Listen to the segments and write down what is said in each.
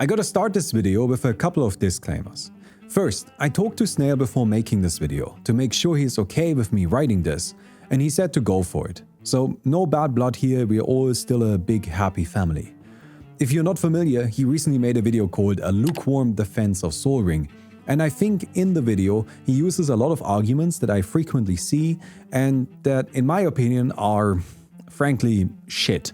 I gotta start this video with a couple of disclaimers. First, I talked to Snail before making this video to make sure he's okay with me writing this, and he said to go for it. So no bad blood here, we're all still a big happy family. If you're not familiar, he recently made a video called A Lukewarm Defense of Sol Ring, and I think in the video he uses a lot of arguments that I frequently see and that in my opinion are, frankly, shit.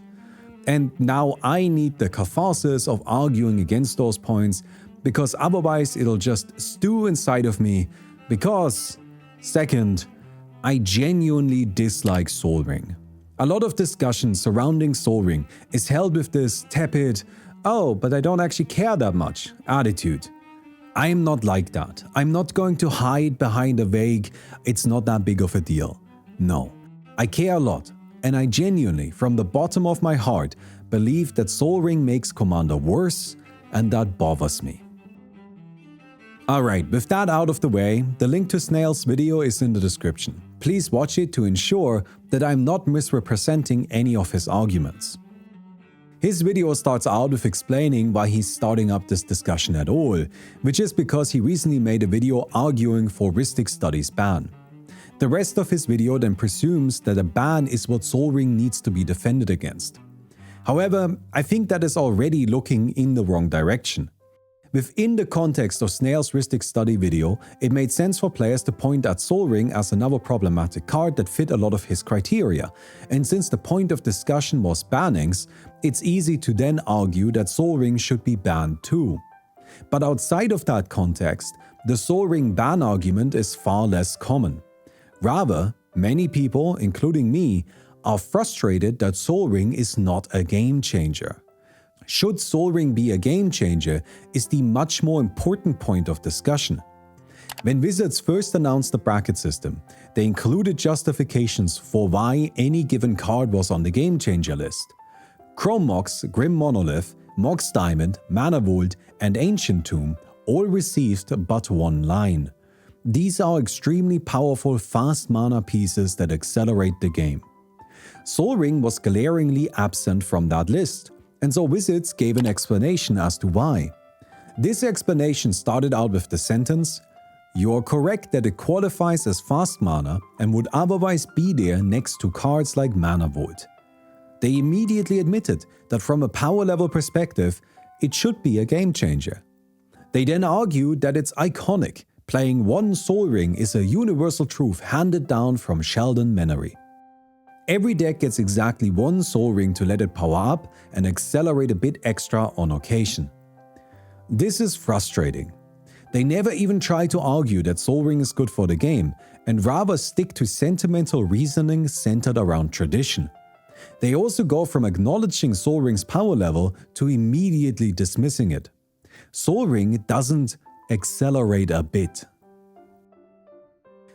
And now I need the catharsis of arguing against those points, because otherwise it'll just stew inside of me, because, second, I genuinely dislike Sol Ring. A lot of discussion surrounding Sol Ring is held with this tepid, oh, but I don't actually care that much attitude. I am not like that. I'm not going to hide behind a vague, it's not that big of a deal. No, I care a lot. And I genuinely, from the bottom of my heart, believe that Sol Ring makes Commander worse, and that bothers me. Alright, with that out of the way, the link to Snail's video is in the description. Please watch it to ensure that I'm not misrepresenting any of his arguments. His video starts out with explaining why he's starting up this discussion at all, which is because he recently made a video arguing for Rhystic Studies ban. The rest of his video then presumes that a ban is what Sol Ring needs to be defended against. However, I think that is already looking in the wrong direction. Within the context of Snail's Rhystic Study video, it made sense for players to point at Sol Ring as another problematic card that fit a lot of his criteria, and since the point of discussion was bannings, it's easy to then argue that Sol Ring should be banned too. But outside of that context, the Sol Ring ban argument is far less common. Rather, many people, including me, are frustrated that Sol Ring is not a game changer. Should Sol Ring be a game changer is the much more important point of discussion. When Wizards first announced the bracket system, they included justifications for why any given card was on the game changer list. Chrome Mox, Grim Monolith, Mox Diamond, Mana Vault, and Ancient Tomb all received but one line. These are extremely powerful fast mana pieces that accelerate the game. Sol Ring was glaringly absent from that list, and so Wizards gave an explanation as to why. This explanation started out with the sentence, "You are correct that it qualifies as fast mana and would otherwise be there next to cards like Mana Vault." They immediately admitted that from a power level perspective, it should be a game changer. They then argued that it's iconic. Playing one Sol Ring is a universal truth handed down from Sheldon Menery. Every deck gets exactly one Sol Ring to let it power up and accelerate a bit extra on occasion. This is frustrating. They never even try to argue that Sol Ring is good for the game, and rather stick to sentimental reasoning centered around tradition. They also go from acknowledging Sol Ring's power level to immediately dismissing it. Sol Ring doesn't accelerate a bit.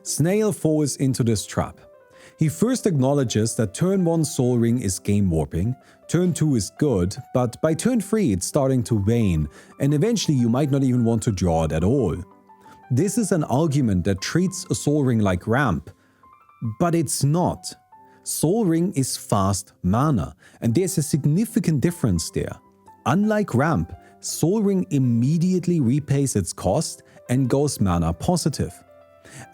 Snail falls into this trap. He first acknowledges that turn 1 Sol Ring is game warping, turn 2 is good, but by turn 3 it's starting to wane, and eventually you might not even want to draw it at all. This is an argument that treats a Sol Ring like ramp, but it's not. Sol Ring is fast mana, and there's a significant difference there. Unlike ramp, Sol Ring immediately repays its cost and goes mana positive.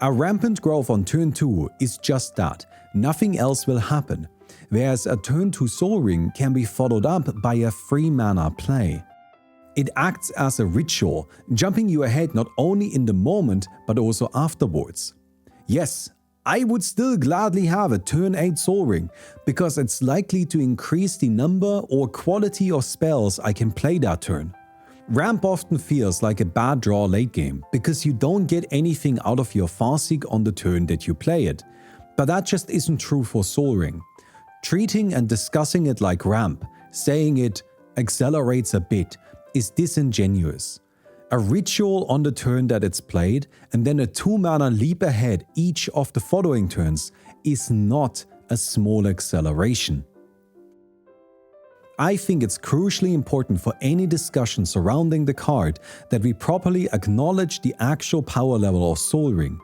A rampant growth on turn 2 is just that, nothing else will happen, whereas a turn 2 Sol Ring can be followed up by a free mana play. It acts as a ritual, jumping you ahead not only in the moment but also afterwards. Yes, I would still gladly have a turn 8 Sol Ring, because it's likely to increase the number or quality of spells I can play that turn. Ramp often feels like a bad draw late game, because you don't get anything out of your Farseek on the turn that you play it. But that just isn't true for Sol Ring. Treating and discussing it like ramp, saying it accelerates a bit, is disingenuous. A ritual on the turn that it's played, and then a 2-mana leap ahead each of the following turns, is not a small acceleration. I think it's crucially important for any discussion surrounding the card that we properly acknowledge the actual power level of Sol Ring.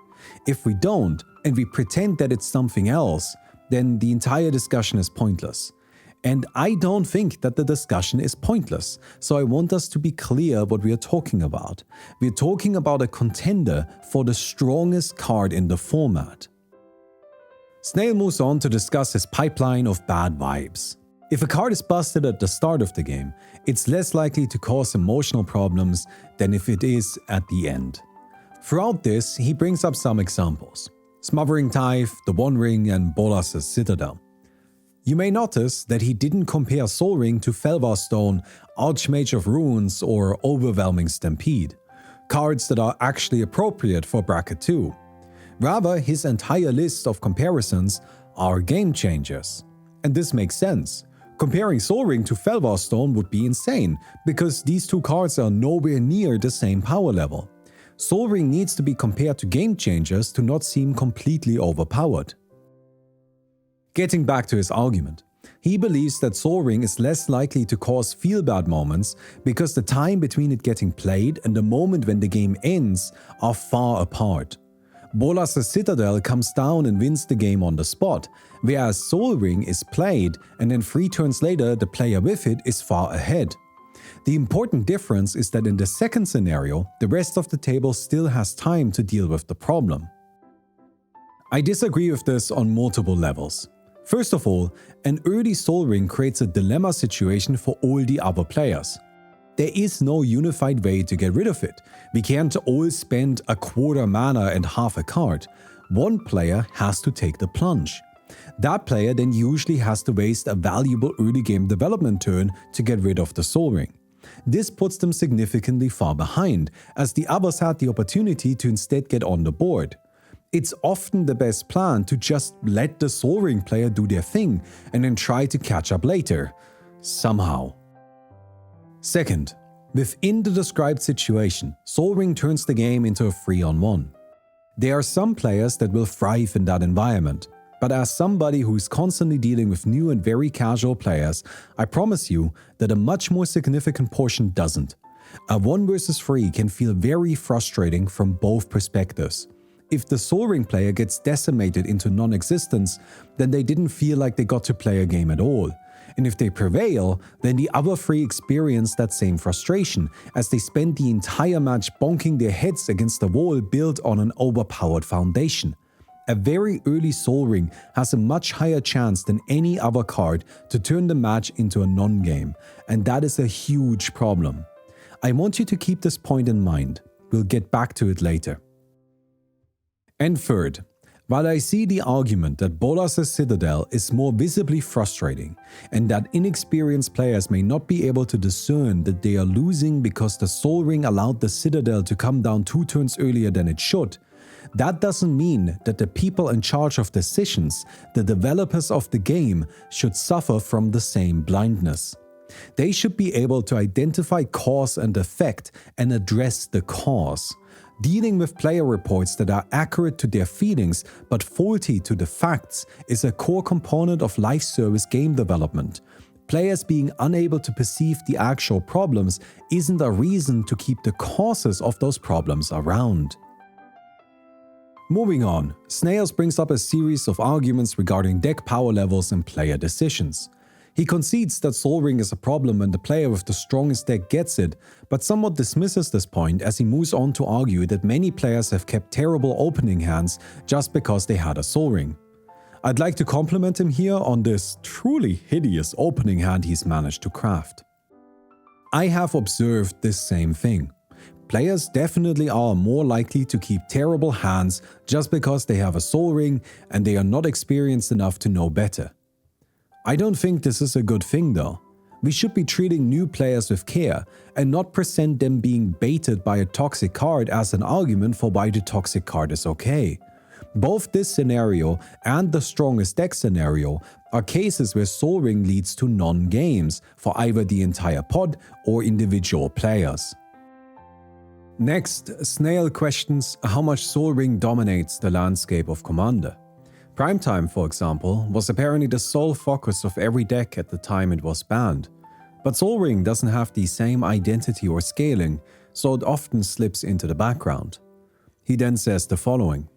If we don't, and we pretend that it's something else, then the entire discussion is pointless. And I don't think that the discussion is pointless, so I want us to be clear what we are talking about. We are talking about a contender for the strongest card in the format. Snail moves on to discuss his pipeline of bad vibes. If a card is busted at the start of the game, it's less likely to cause emotional problems than if it is at the end. Throughout this, he brings up some examples: Smothering Tithe, the One Ring, and Bolas' Citadel. You may notice that he didn't compare Sol Ring to Felvar Stone, Archmage of Runes, or Overwhelming Stampede, cards that are actually appropriate for Bracket 2. Rather, his entire list of comparisons are game changers. And this makes sense. Comparing Sol Ring to Felvar Stone would be insane, because these two cards are nowhere near the same power level. Sol Ring needs to be compared to game changers to not seem completely overpowered. Getting back to his argument, he believes that Sol Ring is less likely to cause feel-bad moments because the time between it getting played and the moment when the game ends are far apart. Bolas' Citadel comes down and wins the game on the spot, whereas Sol Ring is played and then 3 turns later the player with it is far ahead. The important difference is that in the second scenario, the rest of the table still has time to deal with the problem. I disagree with this on multiple levels. First of all, an early Sol Ring creates a dilemma situation for all the other players. There is no unified way to get rid of it. We can't all spend a quarter mana and half a card. One player has to take the plunge. That player then usually has to waste a valuable early game development turn to get rid of the Sol Ring. This puts them significantly far behind, as the others had the opportunity to instead get on the board. It's often the best plan to just let the Sol Ring player do their thing and then try to catch up later. Somehow. Second, within the described situation, Sol Ring turns the game into a 3-on-1. There are some players that will thrive in that environment, but as somebody who is constantly dealing with new and very casual players, I promise you that a much more significant portion doesn't. A 1 versus 3 can feel very frustrating from both perspectives. If the Sol Ring player gets decimated into non-existence, then they didn't feel like they got to play a game at all. And if they prevail, then the other 3 experience that same frustration, as they spend the entire match bonking their heads against a wall built on an overpowered foundation. A very early Sol Ring has a much higher chance than any other card to turn the match into a non-game, and that is a huge problem. I want you to keep this point in mind. We'll get back to it later. And third, while I see the argument that Bolas' Citadel is more visibly frustrating and that inexperienced players may not be able to discern that they are losing because the Sol Ring allowed the Citadel to come down 2 turns earlier than it should, that doesn't mean that the people in charge of decisions, the developers of the game, should suffer from the same blindness. They should be able to identify cause and effect and address the cause. Dealing with player reports that are accurate to their feelings but faulty to the facts is a core component of life service game development. Players being unable to perceive the actual problems isn't a reason to keep the causes of those problems around. Moving on, Snails brings up a series of arguments regarding deck power levels and player decisions. He concedes that Sol Ring is a problem when the player with the strongest deck gets it, but somewhat dismisses this point as he moves on to argue that many players have kept terrible opening hands just because they had a Sol Ring. I'd like to compliment him here on this truly hideous opening hand he's managed to craft. I have observed this same thing. Players definitely are more likely to keep terrible hands just because they have a Sol Ring and they are not experienced enough to know better. I don't think this is a good thing though. We should be treating new players with care and not present them being baited by a toxic card as an argument for why the toxic card is okay. Both this scenario and the strongest deck scenario are cases where Sol Ring leads to non-games for either the entire pod or individual players. Next, Snail questions how much Sol Ring dominates the landscape of Commander. Primetime, for example, was apparently the sole focus of every deck at the time it was banned. But Sol Ring doesn't have the same identity or scaling, so it often slips into the background. He then says the following.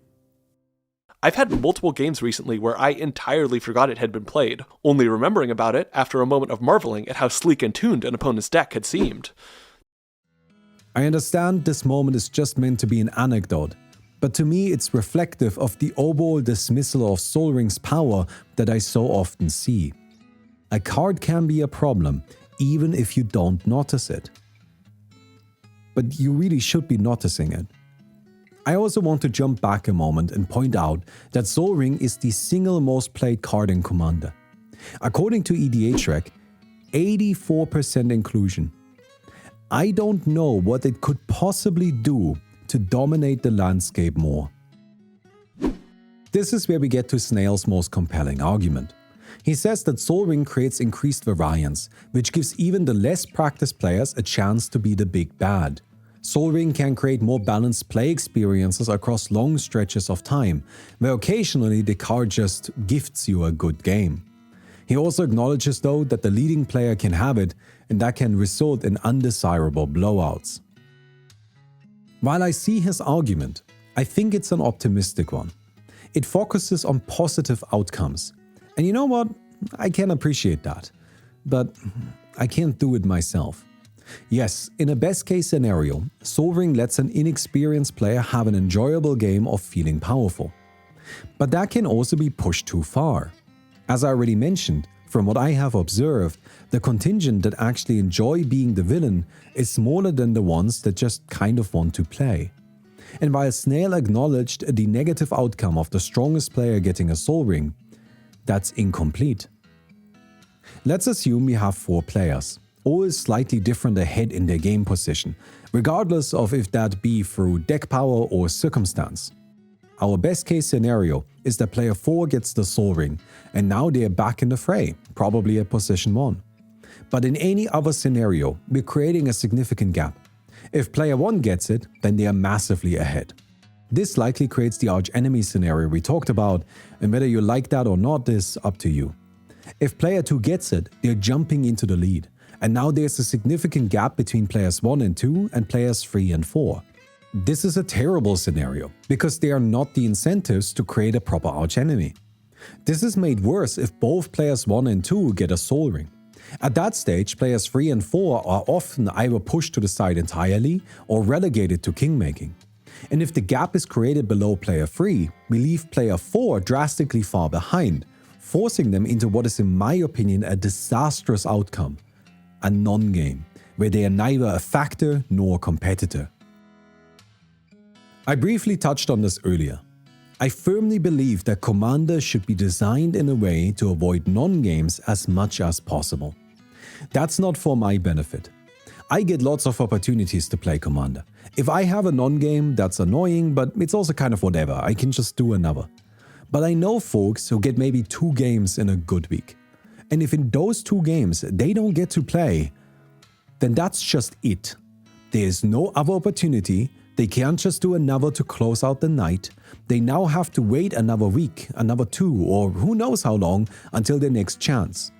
I've had multiple games recently where I entirely forgot it had been played, only remembering about it after a moment of marveling at how sleek and tuned an opponent's deck had seemed. I understand this moment is just meant to be an anecdote, but to me it's reflective of the overall dismissal of Sol Ring's power that I so often see. A card can be a problem, even if you don't notice it. But you really should be noticing it. I also want to jump back a moment and point out that Sol Ring is the single most played card in Commander. According to EDHREC, 84% inclusion. I don't know what it could possibly do to dominate the landscape more. This is where we get to Snail's most compelling argument. He says that Sol Ring creates increased variance, which gives even the less practiced players a chance to be the big bad. Sol Ring can create more balanced play experiences across long stretches of time, where occasionally the card just gifts you a good game. He also acknowledges though that the leading player can have it, and that can result in undesirable blowouts. While I see his argument, I think it's an optimistic one. It focuses on positive outcomes. And you know what? I can appreciate that. But I can't do it myself. Yes, in a best case scenario, Sol Ring lets an inexperienced player have an enjoyable game of feeling powerful. But that can also be pushed too far. As I already mentioned, from what I have observed, the contingent that actually enjoy being the villain is smaller than the ones that just kind of want to play. And while Snail acknowledged the negative outcome of the strongest player getting a Sol Ring, that's incomplete. Let's assume we have 4 players, all slightly different ahead in their game position, regardless of if that be through deck power or circumstance. Our best case scenario is that player 4 gets the Sol Ring, and now they are back in the fray, probably at position 1. But in any other scenario, we're creating a significant gap. If player 1 gets it, then they are massively ahead. This likely creates the arch-enemy scenario we talked about, and whether you like that or not is up to you. If player 2 gets it, they're jumping into the lead, and now there's a significant gap between players 1 and 2 and players 3 and 4. This is a terrible scenario, because there are not the incentives to create a proper arch-enemy. This is made worse if both players 1 and 2 get a Sol Ring. At that stage, players 3 and 4 are often either pushed to the side entirely or relegated to kingmaking. And if the gap is created below player 3, we leave player 4 drastically far behind, forcing them into what is in my opinion a disastrous outcome. A non-game, where they are neither a factor nor a competitor. I briefly touched on this earlier. I firmly believe that Commander should be designed in a way to avoid non-games as much as possible. That's not for my benefit. I get lots of opportunities to play Commander. If I have a non-game, that's annoying, but it's also kind of whatever, I can just do another. But I know folks who get maybe 2 games in a good week. And if in those 2 games they don't get to play, then that's just it. There is no other opportunity, they can't just do another to close out the night. They now have to wait another week, another 2, or who knows how long until their next chance.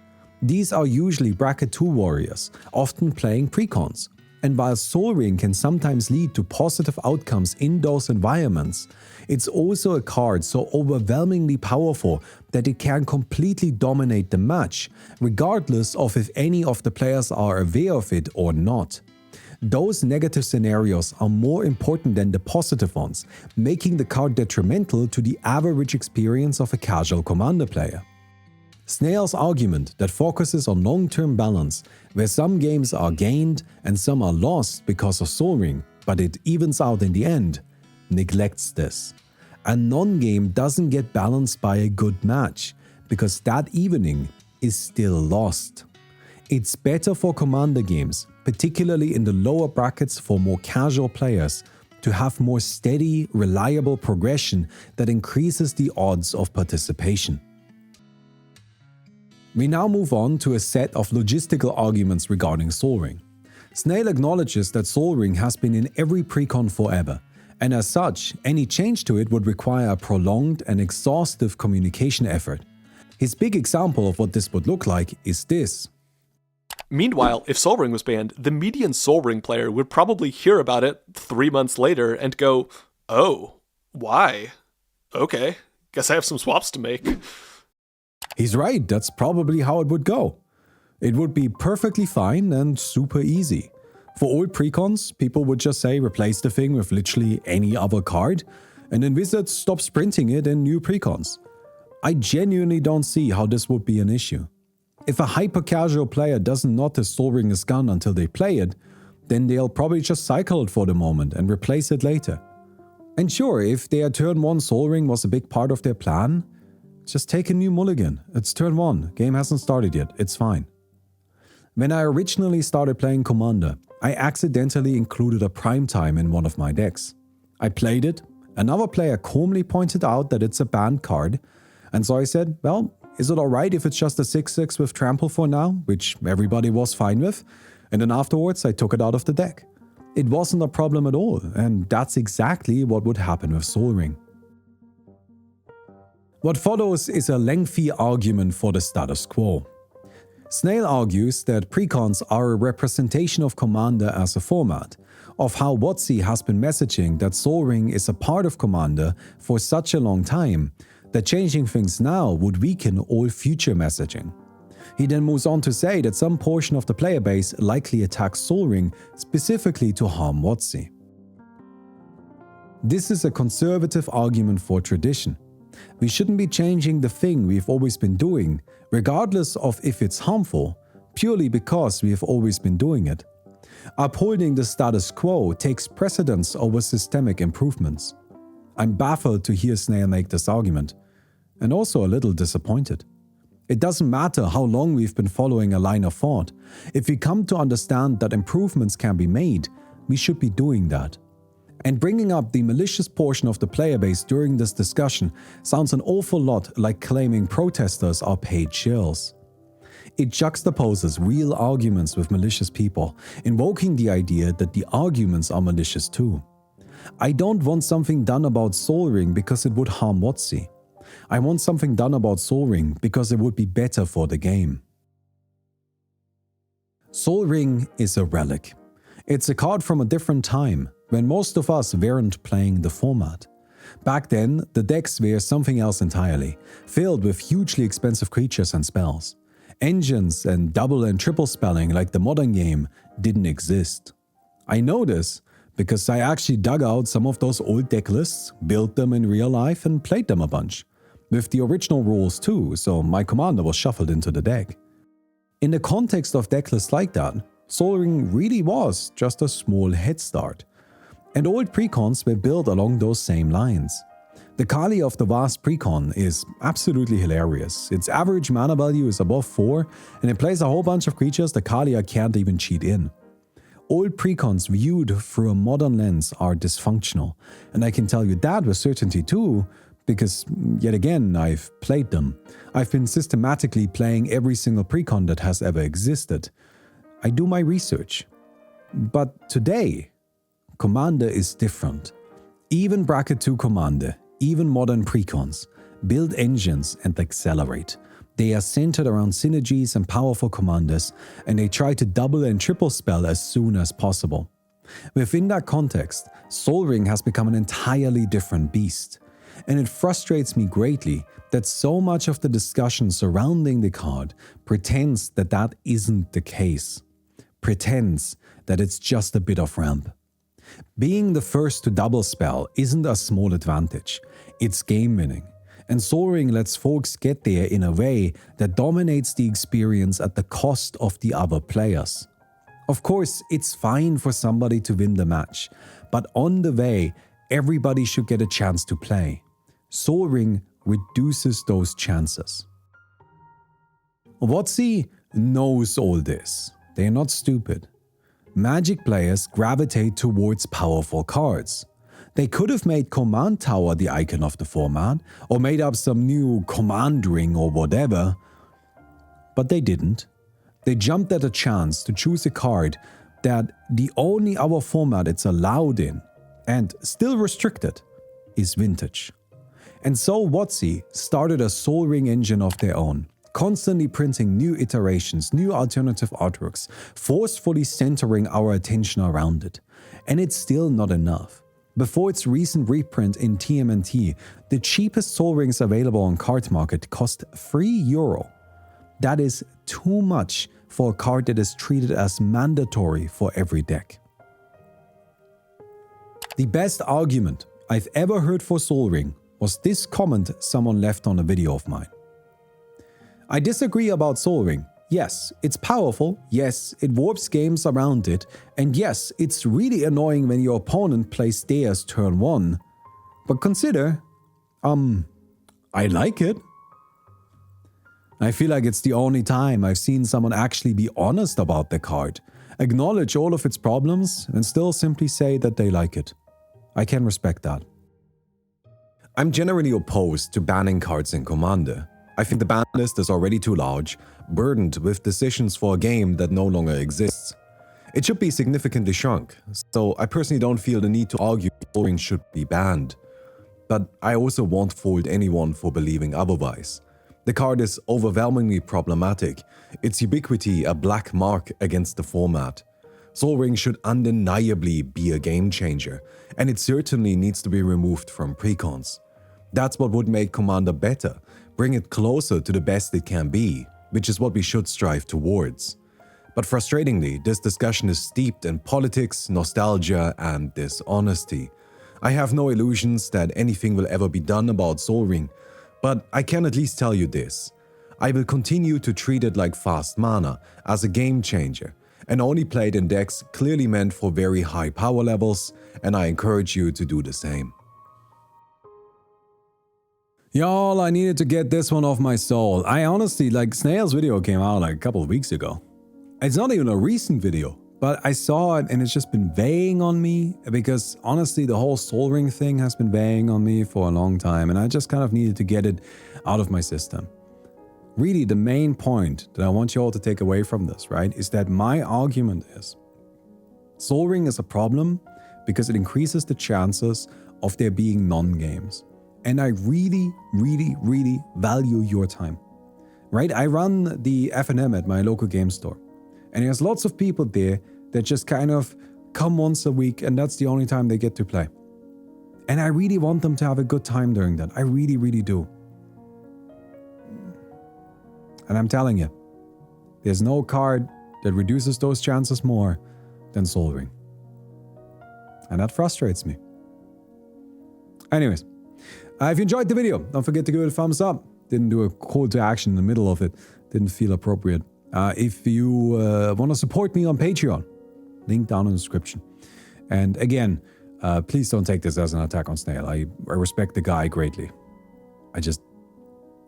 These are usually bracket 2 warriors, often playing precons. And while Sol Ring can sometimes lead to positive outcomes in those environments, it's also a card so overwhelmingly powerful that it can completely dominate the match, regardless of if any of the players are aware of it or not. Those negative scenarios are more important than the positive ones, making the card detrimental to the average experience of a casual Commander player. Snail's argument that focuses on long-term balance, where some games are gained and some are lost because of Sol Ring, but it evens out in the end, neglects this. A non-game doesn't get balanced by a good match, because that evening is still lost. It's better for Commander games, particularly in the lower brackets for more casual players, to have more steady, reliable progression that increases the odds of participation. We now move on to a set of logistical arguments regarding Sol Ring. Snail acknowledges that Sol Ring has been in every precon forever, and as such, any change to it would require a prolonged and exhaustive communication effort. His big example of what this would look like is this. Meanwhile, if Sol Ring was banned, the median Sol Ring player would probably hear about it 3 months later and go, "Oh, why? Okay, Guess I have some swaps to make. He's right, that's probably how it would go. It would be perfectly fine and super easy. For old precons, people would just say replace the thing with literally any other card, and then Wizards stop sprinting it in new precons. I genuinely don't see how this would be an issue. If a hyper-casual player doesn't notice Sol Ring is gone until they play it, then they'll probably just cycle it for the moment and replace it later. And sure, if their turn 1 Sol Ring was a big part of their plan, just take a new mulligan. It's turn 1, game hasn't started yet, it's fine. When I originally started playing Commander, I accidentally included a primetime in one of my decks. I played it, another player calmly pointed out that it's a banned card, and so I said, well, is it alright if it's just a 6/6 with trample for now, which everybody was fine with, and then afterwards I took it out of the deck. It wasn't a problem at all, and that's exactly what would happen with Sol Ring. What follows is a lengthy argument for the status quo. Snail argues that precons are a representation of Commander as a format, of how WotC has been messaging that Sol Ring is a part of Commander for such a long time, that changing things now would weaken all future messaging. He then moves on to say that some portion of the player base likely attacks Sol Ring specifically to harm WotC. This is a conservative argument for tradition. We shouldn't be changing the thing we've always been doing, regardless of if it's harmful, purely because we have always been doing it. Upholding the status quo takes precedence over systemic improvements. I'm baffled to hear Snail make this argument, and also a little disappointed. It doesn't matter how long we've been following a line of thought. If we come to understand that improvements can be made, we should be doing that. And bringing up the malicious portion of the player base during this discussion sounds an awful lot like claiming protesters are paid shills. It juxtaposes real arguments with malicious people, invoking the idea that the arguments are malicious too. I don't want something done about Sol Ring because it would harm WotC. I want something done about Sol Ring because it would be better for the game. Sol Ring is a relic. It's a card from a different time, when most of us weren't playing the format. Back then, the decks were something else entirely, filled with hugely expensive creatures and spells. Engines and double and triple spelling like the modern game didn't exist. I know this because I actually dug out some of those old deck lists, built them in real life and played them a bunch. With the original rules too, so my commander was shuffled into the deck. In the context of deck lists like that, Sol Ring really was just a small head start. And old precons were built along those same lines. The Kali of the Vast precon is absolutely hilarious. Its average mana value is above 4, and it plays a whole bunch of creatures the Kalia can't even cheat in. Old precons viewed through a modern lens are dysfunctional, and I can tell you that with certainty too, because yet again I've played them. I've been systematically playing every single precon that has ever existed. I do my research. But today, Commander is different. Even Bracket 2 Commander, even modern precons, build engines and accelerate. They are centered around synergies and powerful commanders, and they try to double and triple spell as soon as possible. Within that context, Sol Ring has become an entirely different beast. And it frustrates me greatly that so much of the discussion surrounding the card pretends that that isn't the case. Pretends that it's just a bit of ramp. Being the first to double spell isn't a small advantage, it's game winning. And Sol Ring lets folks get there in a way that dominates the experience at the cost of the other players. Of course, it's fine for somebody to win the match, but on the way, everybody should get a chance to play. Sol Ring reduces those chances. WotC knows all this. They're not stupid. Magic players gravitate towards powerful cards. They could have made Command Tower the icon of the format, or made up some new Command Ring or whatever, but they didn't. They jumped at a chance to choose a card that the only other format it's allowed in, and still restricted, is Vintage. And so WotC started a Sol Ring engine of their own, constantly printing new iterations, new alternative artworks, forcefully centering our attention around it. And it's still not enough. Before its recent reprint in TMNT, the cheapest Sol Rings available on Card Market cost €3. That is too much for a card that is treated as mandatory for every deck. The best argument I've ever heard for Sol Ring was this comment someone left on a video of mine. I disagree about Sol Ring. Yes, it's powerful. Yes, it warps games around it. And yes, it's really annoying when your opponent plays theirs turn 1. But consider, I like it. I feel like it's the only time I've seen someone actually be honest about the card, acknowledge all of its problems, and still simply say that they like it. I can respect that. I'm generally opposed to banning cards in Commander. I think the ban list is already too large, burdened with decisions for a game that no longer exists. It should be significantly shrunk, so I personally don't feel the need to argue Sol Ring should be banned. But I also won't fault anyone for believing otherwise. The card is overwhelmingly problematic, its ubiquity a black mark against the format. Sol Ring should undeniably be a game changer, and it certainly needs to be removed from precons. That's what would make Commander better, bring it closer to the best it can be, which is what we should strive towards. But frustratingly, this discussion is steeped in politics, nostalgia, and dishonesty. I have no illusions that anything will ever be done about Sol Ring, but I can at least tell you this. I will continue to treat it like fast mana, as a game changer, and only play it in decks clearly meant for very high power levels, and I encourage you to do the same. Y'all, I needed to get this one off my soul. I honestly, Snail's video came out a couple of weeks ago. It's not even a recent video, but I saw it and it's just been weighing on me because honestly, the whole Sol Ring thing has been weighing on me for a long time and I just kind of needed to get it out of my system. Really, the main point that I want you all to take away from this, right, is that my argument is Sol Ring is a problem because it increases the chances of there being non-games. And I really, really, really value your time, right? I run the F&M at my local game store. And there's lots of people there that just kind of come once a week and that's the only time they get to play. And I really want them to have a good time during that. I really, really do. And I'm telling you, there's no card that reduces those chances more than Sol Ring. And that frustrates me. Anyways, if you enjoyed the video, don't forget to give it a thumbs up. Didn't do a call to action in the middle of it. Didn't feel appropriate. If you want to support me on Patreon, link down in the description. And again, please don't take this as an attack on Snail. I respect the guy greatly. I just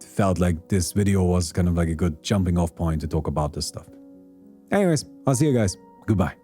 felt like this video was kind of like a good jumping off point to talk about this stuff. Anyways, I'll see you guys. Goodbye.